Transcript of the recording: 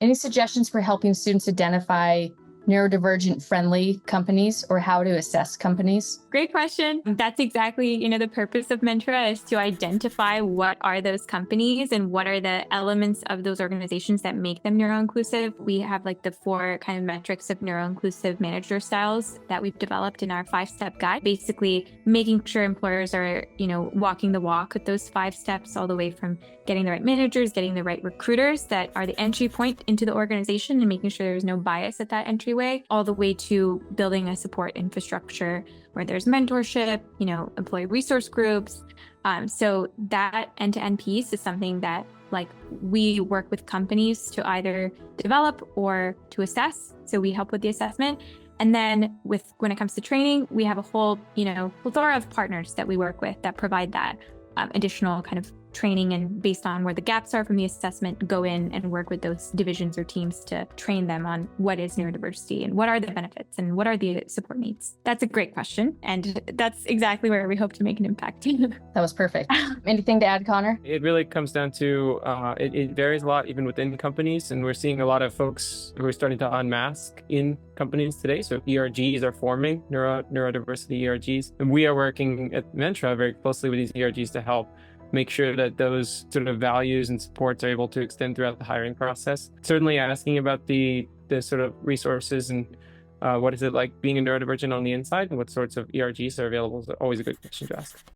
Any suggestions for helping students identify neurodivergent-friendly companies or how to assess companies? Great question. That's exactly, the purpose of Mentora is to identify what are those companies and what are the elements of those organizations that make them neuro-inclusive. We have like the 4 kind of metrics of neuro-inclusive manager styles that we've developed in our 5-step guide, basically making sure employers are, walking the walk with those 5 steps all the way from getting the right managers, getting the right recruiters that are the entry point into the organization and making sure there's no bias at that entryway, all the way to building a support infrastructure where there's mentorship, employee resource groups. So that end-to-end piece is something that we work with companies to either develop or to assess. So we help with the assessment. And then when it comes to training, we have a whole, plethora of partners that we work with that provide that additional kind of training, and based on where the gaps are from the assessment, go in and work with those divisions or teams to train them on what is neurodiversity and what are the benefits and what are the support needs. That's a great question. And that's exactly where we hope to make an impact. That was perfect. Anything to add, Connor? It really comes down to, it varies a lot even within companies. And we're seeing a lot of folks who are starting to unmask in companies today. So ERGs are forming, neurodiversity ERGs. And we are working at Mentra very closely with these ERGs to help make sure that those sort of values and supports are able to extend throughout the hiring process. Certainly asking about the sort of resources and what is it like being a neurodivergent on the inside and what sorts of ERGs are available is always a good question to ask.